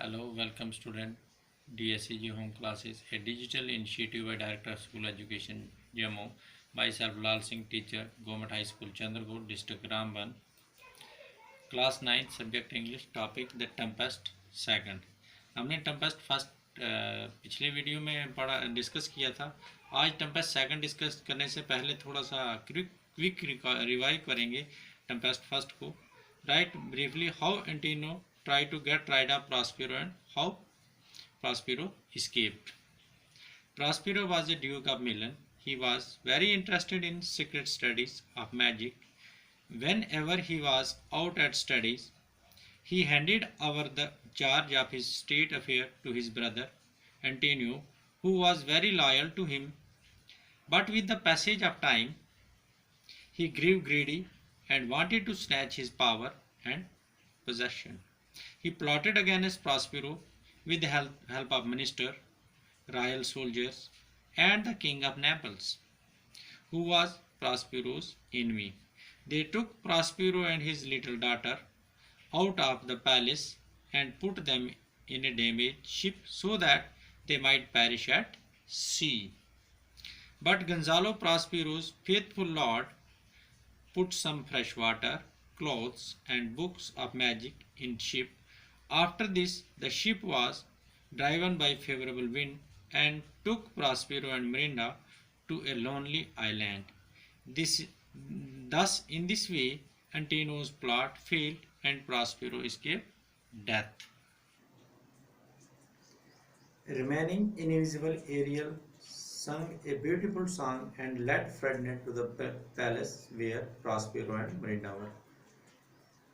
Hello, welcome student. DSCG Home Classes, a digital initiative by Director of School Education, Jammu. Myself, Lal Singh, teacher, Government High School, Chandragur, District Ramban. Class 9, subject English, topic The Tempest Second. हमने Tempest first पिछले video में पढ़ा discuss किया था। आज Tempest second discuss करने से पहले थोड़ा सा क्विक रिवाइव करेंगे टेम्पेस्ट फर्स्ट को। Right briefly how Antonio try to get rid of Prospero and how Prospero escaped. Prospero was a Duke of Milan. He was very interested in secret studies of magic. Whenever he was out at studies, he handed over the charge of his state affair to his brother Antonio, who was very loyal to him. But with the passage of time, he grew greedy and wanted to snatch his power and possession. He plotted against Prospero with the help of minister, royal soldiers, and the king of Naples, who was Prospero's enemy. They took Prospero and his little daughter out of the palace and put them in a damaged ship so that they might perish at sea. But Gonzalo Prospero's faithful lord put some fresh water, clothes, and books of magic in ship. After this, the ship was driven by favorable wind and took Prospero and Mirinda to a lonely island. Thus, in this way, Antino's plot failed and Prospero escaped death. Remaining invisible, Ariel sung a beautiful song and led Ferdinand to the palace where Prospero and Mirinda were.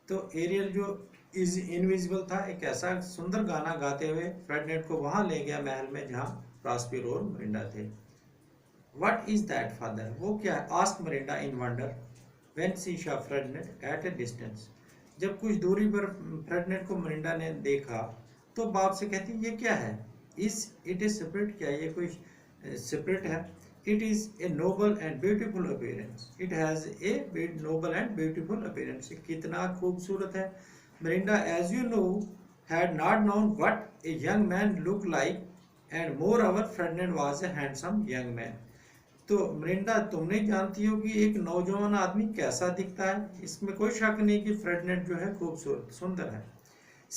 तो aerial जो is invisible था, एक ऐसा सुंदर गाना गाते हुए फ्रेडनेट को वहां ले गया महल में जहां प्रॉस्पेरो और मरिंडा थे. What is that father? वो क्या है? Ask Miranda in wonder when she saw Ferdinand at a distance. जब कुछ दूरी पर फ्रेडनेट को मरिंडा ने देखा तो बाप से कहती ये क्या है? Is it is spirit? क्या ये कोई स्पिरिट है? It is a noble and beautiful appearance. It has a noble and beautiful appearance. कितना खूबसूरत है. Mirinda, as you know, had not known what a young man looked like, and moreover, Ferdinand was a handsome young man. तो Mirinda, तुम नहीं जानती हो कि एक नौजवान आदमी कैसा दिखता है. इसमें कोई शक नहीं कि फ्रेडनेट जो है खूबसूरत सुंदर है.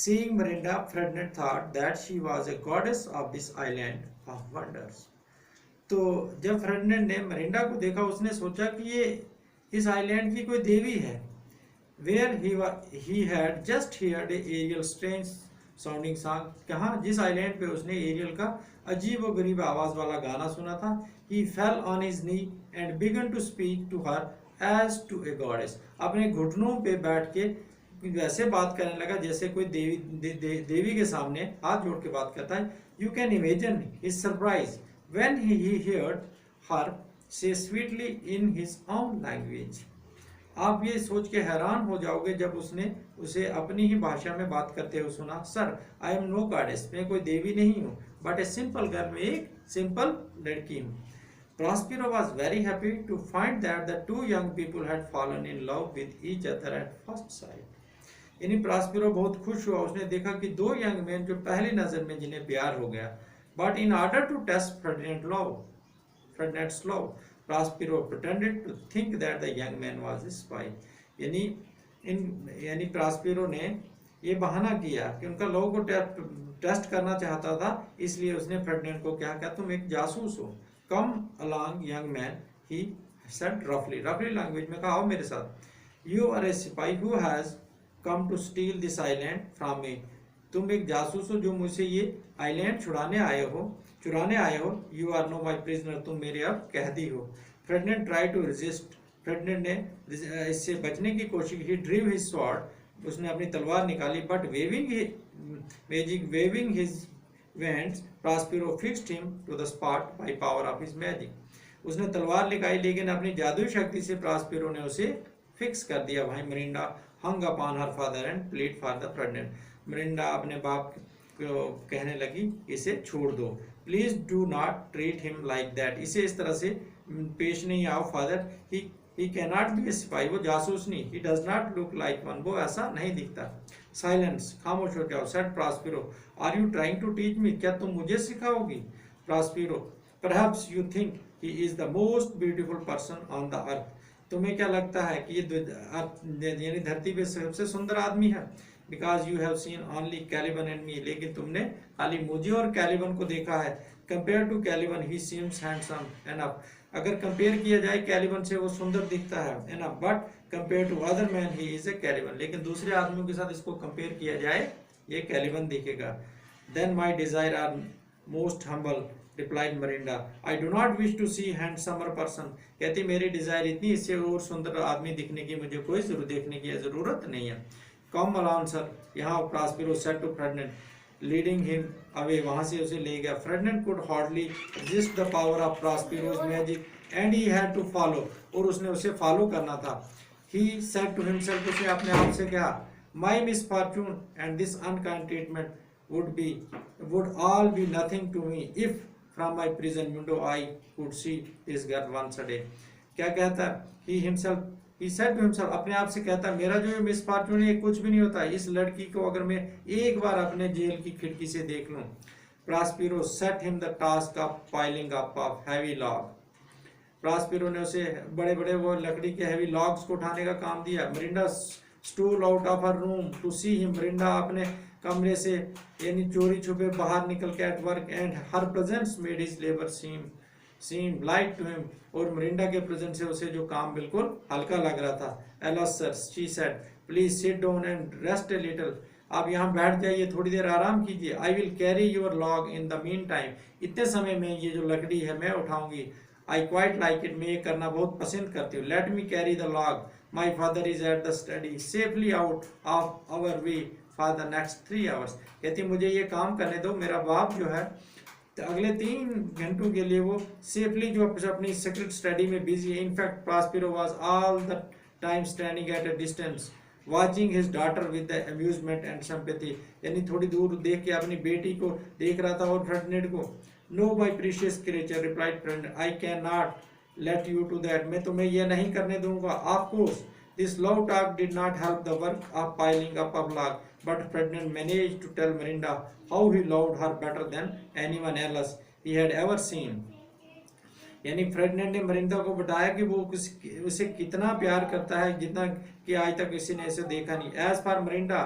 Seeing Mirinda, Ferdinand thought that she was a goddess of this island of wonders. तो जब फ्रेडनेट ने मरिंडा को देखा उसने सोचा कि ये इस आइलैंड की कोई देवी है. Where he had just heard Ariel strange sounding song. कहाँ? जिस आइलैंड पे उसने एरियल का अजीब व गरीब आवाज वाला गाना सुना था. He fell on his knee and began to speak to her as to a goddess. अपने घुटनों पे बैठ के वैसे बात करने लगा जैसे कोई देवी के सामने हाथ जोड़ के बात करता है. You can imagine his surprise when he heard her say sweetly in his own language. आप ये सोच के हैरान हो जाओगे जब उसने उसे अपनी ही भाषा में बात करते हुए सुना. Sir, I am no goddess. मैं कोई देवी नहीं हूँ, बट ए सिंपल गर्ल. मैं एक सिंपल लड़की हूँ. Prospero was very happy to find that the two young people had fallen in love with each other at first sight. यानी Prospero बहुत खुश हुआ. उसने देखा कि दो यंग मैन जो पहली नजर में जिन्हें प्यार हो गया. But in order to test Ferdinand's love, Prospero pretended to think that the young man was a spy. यानी प्रॉस्पेरो ने ये बहाना किया कि उनका लव को टेस्ट करना चाहता था. इसलिए उसने फ्रेडनेट को क्या कहा? तुम एक जासूस हो. Come along young man, he said रफली लैंग्वेज में कहा, आओ मेरे साथ. You are a spy who has come to steal this island from me. तुम एक जासूस हो जो मुझसे ये आइलैंड चुराने आए हो. You are now my prisoner. तुम मेरे अब कैदी हो. Ferdinand try to resist. Ferdinand ने इससे बचने की कोशिश की. Drew his sword. उसने अपनी तलवार निकाली. But waving his wands, Prospero fixed him to the spot by power of his magic. उसने तलवार लगाई लेकिन अपनी जादुई शक्ति से प्रॉस्पेरो ने उसे फिक्स कर दिया. भाई Miranda hung upon her father and plead for the Ferdinand. Miranda अपने बाप को कहने लगी, इसे छोड़ दो. Please do not treat him like that. इसे इस तरह से पेश नहीं आओ father. He he can not be a सिपाही, वो जासूस नहीं, he does not look like one, वो ऐसा नहीं दिखता। साइलेंस, खामोश हो जाओ। Said Prospero, are you trying to teach मी, क्या तुम मुझे सिखाओगी? Prospero, perhaps you think he is the most beautiful person on the earth, तुम्हें क्या लगता है कि ये यानी धरती पे सबसे सुंदर आदमी है? Because you have seen only Caliban and me, लेकिन तुमने खाली मुझे और कैलिबन को देखा है। Compare to Caliban he seems handsome enough, अगर कंपेयर किया जाए कैलिबन से वो सुंदर दिखता है enough, but compare to other man he is a Caliban, लेकिन दूसरे आदमियों के साथ इसको कंपेयर किया जाए ये कैलिबन दिखेगा। Then my desire are most humble, replied Miranda, I do not wish to see handsomer person, कहती मेरी डिजायर इतनी, इससे और सुंदर आदमी दिखने की मुझे कोई देखने की जरूरत नहीं है। कम अलाउन सर, यहाँ Prospero said to Ferdinand, leading him away, वहां से उसे ले गया। Ferdinand could hardly resist the power of Prospero's magic and he had to follow, और उसने उसे फॉलो करना था। ही सेड टू हिमसेल्फ, उसने अपने आप से कहा, my misfortune and this unkind treatment would all be nothing to me if from my prison window I could see his girl once a day। क्या कहता है? he said to himself, अपने आप से कहता है, मेरा जो ये मिसफॉर्चून है कुछ भी नहीं होता, इस लड़की को अगर मैं एक बार अपने जेल की खिड़की से देख लूं। Prospero set him the task of piling up of heavy log, Prospero ने उसे बड़े बड़े वो लकड़ी के हैवी लॉग्स को उठाने का काम दिया। Miranda stole out of her room to see him, Miranda अपने कमरे से यानी चोरी छुपे बाहर निकल के at work, and her presence made his labour seem light to him, और मरिंडा के प्रेजेंस से उसे जो काम बिल्कुल हल्का लग रहा था। Alas sir, she said, please sit down and rest a little, आप यहाँ बैठ जाइए, थोड़ी देर आराम कीजिए। I will carry your log in the mean time, इतने समय में ये जो लकड़ी है मैं उठाऊंगी। आई क्वाइट लाइक इट, मैं ये करना बहुत पसंद करती हूँ। Let me carry the log, my father is at the study safely out of our way for the next 3 hours, कहती मुझे ये काम करने दो, मेरा बाप जो है तो अगले 3 घंटों के लिए वो सेफली जो अपनी सीक्रेट स्टडी में बिजी है। In fact Prospero was all the time standing at a distance watching his daughter with the amusement and sympathy, यानी थोड़ी दूर देख के अपनी बेटी को देख रहा था और फ्रेडनेट को। No my precious creature, replied Ferdinand, I can not let you do that, मैं तुम्हें यह नहीं करने दूंगा। Of course this love talk did not help the work of piling up of log, but Ferdinand managed to tell Marinda how he loved her better than anyone else he had ever seen। यानी फ्रेडनेट ने मरिंदा को बताया कि वो उसे कितना प्यार करता है, जितना कि आज तक किसी ने इसे देखा नहीं। As for Miranda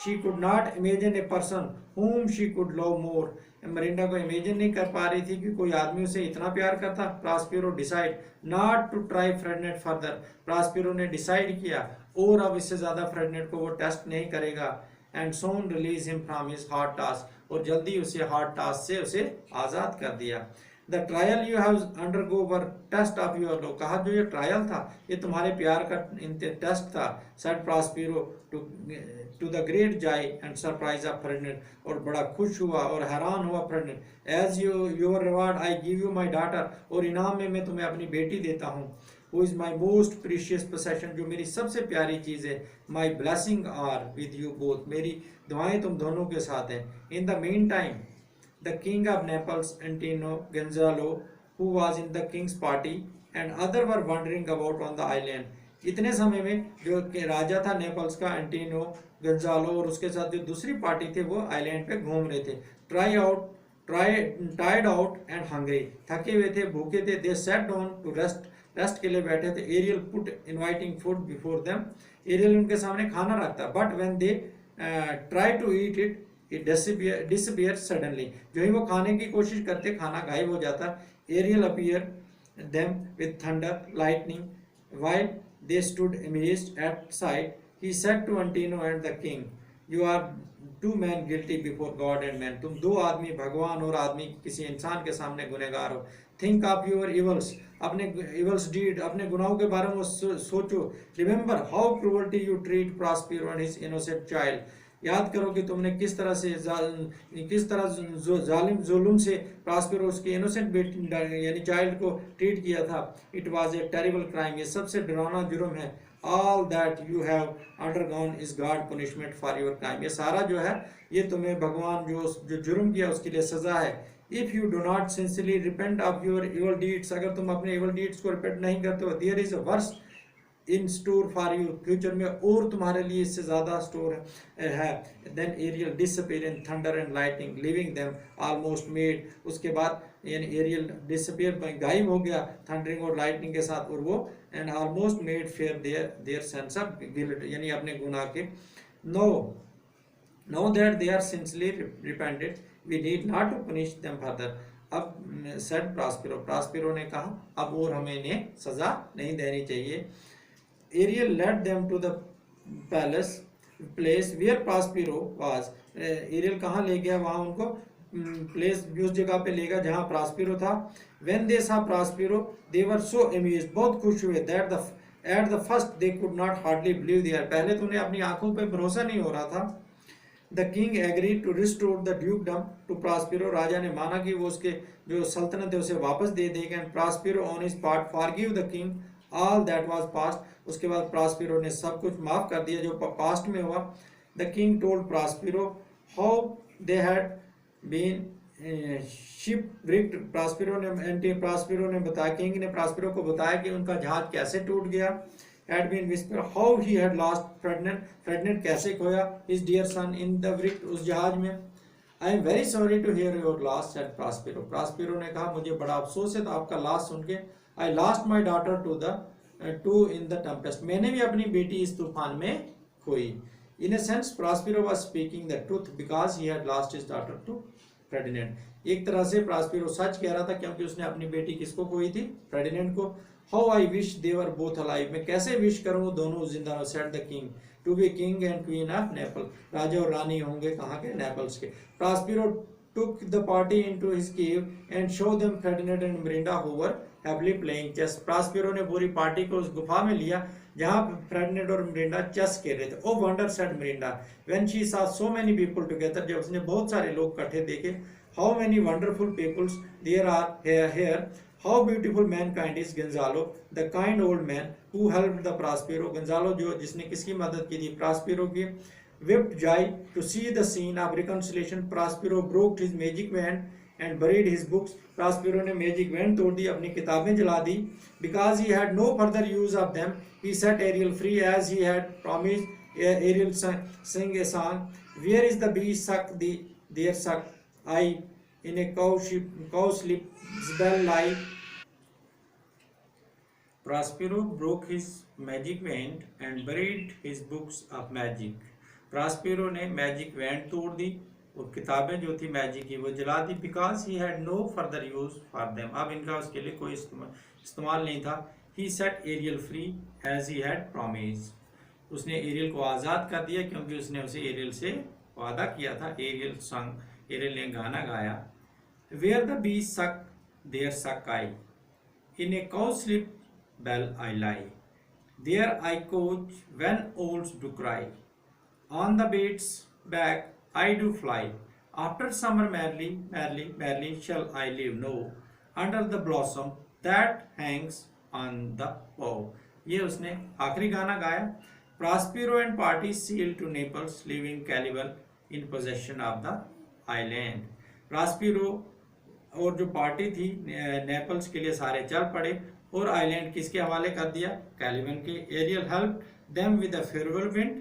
she could not imagine a person whom she could love more, Miranda को इमेजिन नहीं कर पा रही थी कि कोई आदमी उसे इतना प्यार करता। Prospero decide not to try Ferdinand further, Prospero ने डिसाइड किया और अब इससे ज्यादा फ्रेडनेट को वो टेस्ट नहीं करेगा। And soon release him from his hard task, और जल्दी उसे हार्ड टास्क से उसे आजाद कर दिया। The trial you have undergo were test of your love, कहा जो ये ट्रायल था ये तुम्हारे प्यार का टेस्ट था। Said Prospero to the great joy and surprise of Ferdinand, और बड़ा खुश हुआ और हैरान हुआ Ferdinand. As your reward I give you my daughter, और इनाम में मैं तुम्हें अपनी बेटी देता हूँ। Who is my most precious possession, जो मेरी सबसे प्यारी चीज़ है। My blessing are with you both, मेरी दुआएं तुम दोनों के साथ हैं। In the meantime, the king of Naples, Antino Gonzalo, who was in the king's party, and other were wandering about on the island। इतने समय में जो राजा था नेपल्स का एंटीनो गंजालो और उसके साथ जो दूसरी पार्टी थे वो आइलैंड पे घूम रहे थे। टायर्ड आउट एंड हंग्री, थके हुए थे, भूखे थे। They sat down to rest के लिए बैठे थे। Ariel put inviting food before them, Ariel उनके सामने खाना रखता, but when they try to eat it disappear suddenly, जो ही वो खाने की कोशिश करते खाना गायब हो जाता। Ariel appear them with thunder lightning while they stood amazed at sight. He said to Antino and the king, you are 2 men guilty before God and man, तुम 2 आदमी भगवान और आदमी किसी इंसान के सामने गुनहगार हो। Think of your evils, अपने evils deed, अपने गुनाहों के बारे में सोचो। Remember how cruelty you treat Prospero and his innocent child, याद करो कि तुमने किस तरह जालिम जुल्म से प्रॉस्पेरो उसके इनोसेंट बेटी यानी चाइल्ड को ट्रीट किया था। It was a terrible crime, ये सबसे डरावना जुर्म है। All that you have undergone is God punishment for your crime, ये सारा जो है ये तुम्हें भगवान जो जुर्म किया उसके लिए सजा है। If you do not sincerely repent of your evil deeds, अगर तुम अपने इवल डीड्स को रिपेंट नहीं करते हो, there is a worse in store for you, future में और तुम्हारे लिए इससे ज़्यादा स्टोर है। Then Ariel disappear in thunder and lightning leaving them almost mad, उसके बाद यानी एरियल डिसअपीयर गायब हो गया थंडरिंग और लाइटनिंग के साथ, और वो and almost mad fear their sense of guilt, यानी अपने गुनाह के। Now Now that they are sincerely repented, we need not to punish them further. अब said Prospero, Prospero ने कहा अब और हमें इन्हें सजा नहीं देनी चाहिए। Ariel led them to the palace place where Prospero was. Ariel कहाँ ले गया, वहाँ उनको प्लेस उस जगह पे ले गया जहाँ Prospero था। When they saw Prospero, they were so amused, बहुत खुश हुए that the at the first they could not hardly believe their, पहले तो उन्हें अपनी आंखों पे भरोसा नहीं हो रहा था। The king agree to restore the dukedom to Prospero, राजा ने माना कि वो उसके जो सल्तनत है उसे वापस दे देगा। And Prospero on his part forgive the king all that was past, उसके बाद प्रास्पिरो ने सब कुछ माफ कर दिया जो पास्ट में हुआ। The king told Prospero how they had been shipwrecked, Prospero ने बताया, किंग ने प्रास्पिरो को बताया कि उनका जहाज कैसे टूट गया। had been whispered how he had lost Ferdinand, Ferdinand कैसे खोया his dear son in the wreck, उस जहाज में। I am very sorry to hear your loss, said Prospero. Prospero ने कहा मुझे बड़ा अफसोस है तो आपका लॉस सुन के। I lost my daughter to in the tempest, मैंने भी अपनी बेटी इस तूफान में खोई। In a sense, Prospero was speaking the truth because he had lost his daughter to Ferdinand. एक तरह से प्रास्पिरो सच कह रहा था क्योंकि उसने अपनी बेटी किसको खोई थी, फेर्डिनेंड को। How I wish they were both alive, मैं कैसे विश करूं वो दोनों जिंदा हो। Said the king to be king and queen of Naples, राजा और रानी होंगे कहाँ के, नेपल्स के। Prospero took the party into his cave and showed them Ferdinand and Mirinda who were happily playing chess. Prospero ने पूरी पार्टी को उस गुफा में लिया जहाँ फेर्डिनेंड और मिरिंडा चेस खेल रहे थे। Oh wonder said Miranda when she saw so many people together, जब उसने बहुत सारे लोग इकट्ठे देखे। How many wonderful peoples there are here. How beautiful mankind is. Gonzalo, the kind old man who helped the Prospero, Gonzalo जो जिसने किसकी मदद की थी, Prospero की। Wept joy to see the scene of reconciliation. Prospero broke his magic wand and buried his books. Prospero ने magic wand तोड़ दी, अपनी किताबें जला दी। Because he had no further use of them, he set Ariel free as he had promised. Ariel sang a song. Where is the bee suck there suck I in a cow sleep's bell lie. Prospero broke his magic wand and buried his books of magic. Prospero ने magic wand तोड़ दी और किताबें जो थी magic की वो जला दी। Because he had no further use for them, अब इनका उसके लिए कोई इस्तेमाल नहीं था। He set Ariel free as he had promise, उसने एरियल को आज़ाद कर दिया क्योंकि उसने उसे एरियल से वादा किया था। एरियल सॉन्ग, एरियल ने गाना गाया। Where the bee suck there suck I in a cowslip bell I lie, there I couch when owls do cry, on the bed's back I do fly, after summer merrily shall I live, no, under the blossom that hangs on the bough। ये उसने आखिरी गाना गाया। Prospero and party sailed to Naples, leaving Caliban in possession of the island। Prospero और जो party थी Naples के लिए सारे चल पड़े और आइलैंड किसके हवाले कर दिया, कैलिबन के। Ariel help them with a farewell wind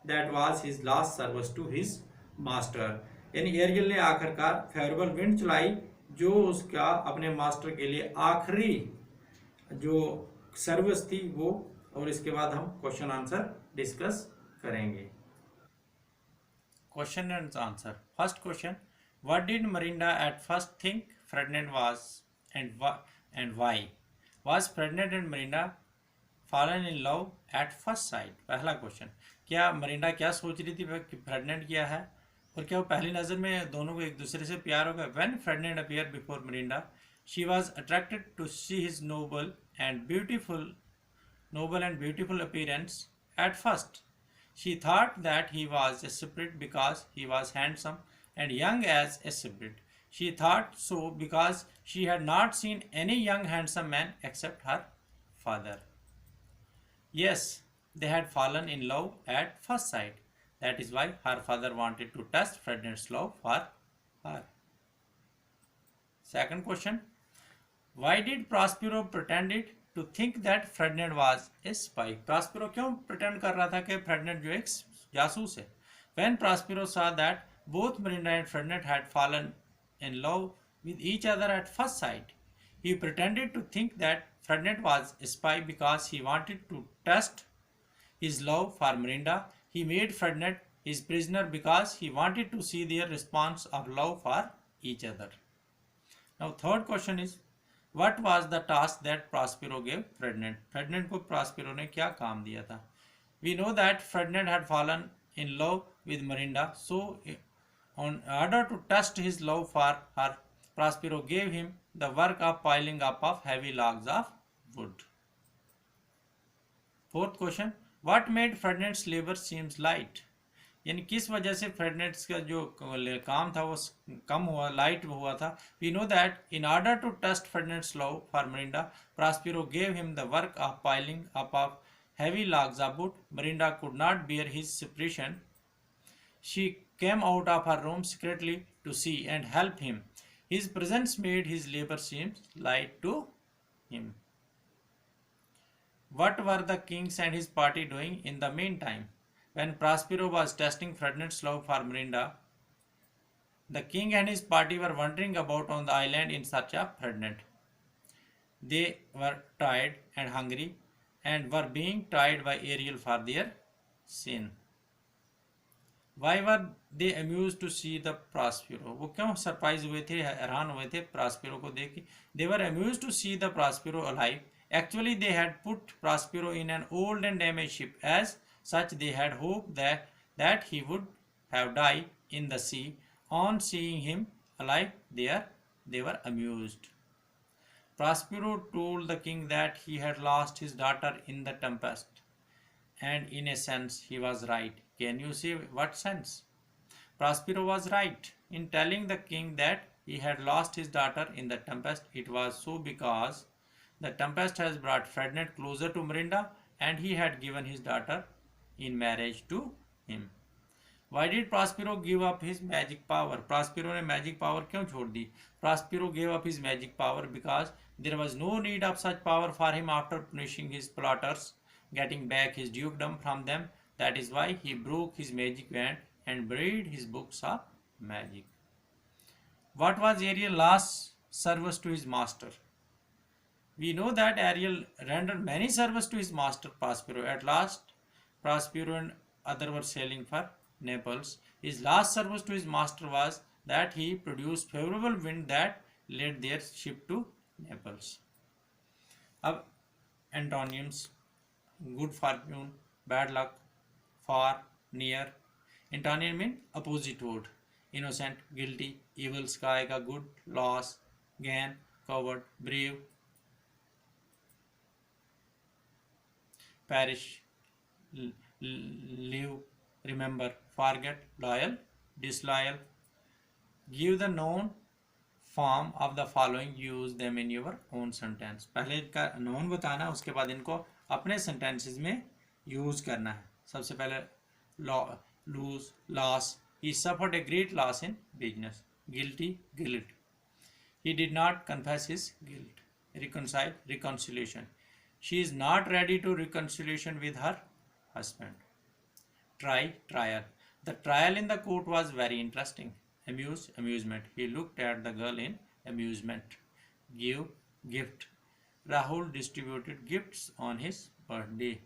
that was his last service to his master, यानी एरियल ने आखिरकार फेयरवेल विंड चलाई जो उसका अपने मास्टर के लिए आखिरी जो सर्विस थी वो। और इसके बाद हम क्वेश्चन आंसर डिस्कस करेंगे। Question and answer. First question, what did Mirinda at first think Ferdinand was and why? Was Ferdinand and Mirinda fallen in love at first sight? पहला क्वेश्चन, क्या मरिंडा क्या सोच रही थी कि फर्डिनेंड क्या है और क्या वो पहली नज़र में दोनों को एक दूसरे से प्यार हो गया। When Ferdinand appeared before Mirinda, she was attracted to see his noble and beautiful appearance. At first, she thought that he was a spirit because he was handsome and young as a spirit. She thought so because she had not seen any young handsome man except her father. Yes, they had fallen in love at first sight. That is why her father wanted to test Ferdinand's love for her. Second question, why did Prospero pretended to think that Ferdinand was a spy. Prospero क्यों pretend कर रहा था कि Ferdinand जो एक जासूस है? When Prospero saw that both Miranda and Ferdinand had fallen in love with each other at first sight, he pretended to think that Ferdinand was a spy because he wanted to test his love for Miranda. He made Ferdinand his prisoner because he wanted to see their response of love for each other. Now, third question is, what was the task that Prospero gave Ferdinand? Ferdinand को Prospero ने क्या काम दिया था? We know that Ferdinand had fallen in love with Miranda, so in order to test his love for her, Prospero gave him the work of piling up of heavy logs of wood. Fourth question, what made Ferdinand's labor seems light? यानी किस वजह से फेर्डिनेंड का जो काम था वो कम हुआ, लाइट हुआ था? We know that in order to test Ferdinand's love for Mirinda, Prospero gave him the work of piling up of heavy logs of wood. Mirinda could not bear his separation. She came out of her room secretly to see and help him. His presence made his labor seem light to him. What were the kings and his party doing in the meantime? When Prospero was testing Ferdinand's love for Mirinda, the king and his party were wandering about on the island in search of Ferdinand. They were tired and hungry and were being tried by Ariel for their sin. Why were they amused to see the Prospero? वो क्यों surprise हुए थे, हैरान हुए थे Prospero को देख के? They were amused to see the Prospero alive. Actually, they had put Prospero in an old and damaged ship. As such, they had hoped that he would have died in the sea. On seeing him alive there, they were amused. Prospero told the king that he had lost his daughter in the tempest. And in a sense, he was right. Can you say what sense? Prospero was right in telling the king that he had lost his daughter in the tempest. It was so because the tempest has brought Ferdinand closer to Mirinda and he had given his daughter in marriage to him. Why did Prospero give up his magic power? Prospero ने magic power क्यों छोड़ दी? Prospero gave up his magic power because there was no need of such power for him after punishing his plotters, getting back his dukedom from them. That is why he broke his magic wand and buried his books of magic. What was Ariel's last service to his master? We know that Ariel rendered many service to his master Prospero. At last, Prospero and others were sailing for Naples. His last service to his master was that he produced favorable wind that led their ship to Naples. अब antonyms: good fortune, bad luck, far, near. Antonym mean opposite word. Innocent, guilty, evil sky का good, loss, gain, coward, brave, perish, live, remember, forget, loyal, disloyal. Give the known form of the following, use them in your own sentence. पहले इनका known बताना, उसके बाद इनको अपने sentences में use करना है. सबसे पहले lose, loss. He suffered a great loss in business. Guilty, guilt. He did not confess his guilt. Reconcile, reconciliation. She is not ready to reconciliation with her husband. Try, trial. The trial in the court was very interesting. Amuse, amusement. He looked at the girl in amusement. Give, gift. Rahul distributed gifts on his birthday.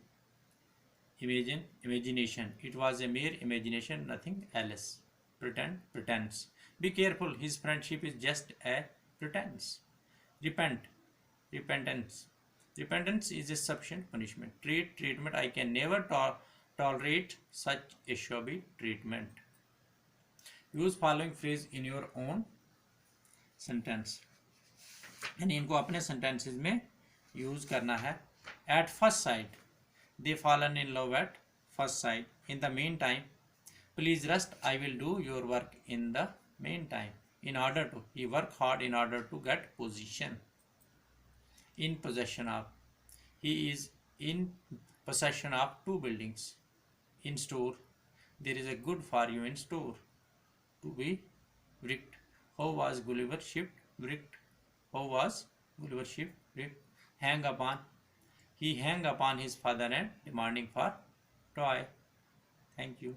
Imagine, imagination. It was a mere imagination, nothing else. Pretend, pretense. Be careful, his friendship is just a pretense. Repent, repentance. Repentance is a sufficient punishment. Treat, treatment. I can never tolerate such a shabby treatment. Use following phrase in your own sentence. यानी इनको अपने sentences में use करना है. At first sight, they fallen in love at first sight. In the meantime, please rest. I will do your work in the meantime. In order to, he work hard in order to get position. In possession of, he is in possession of 2 buildings. In store, there is a good for you in store. To be wrecked. How was Gulliver ship wrecked? How was Gulliver ship wrecked? Hang upon, He hung upon his father and demanding for toy. Thank you.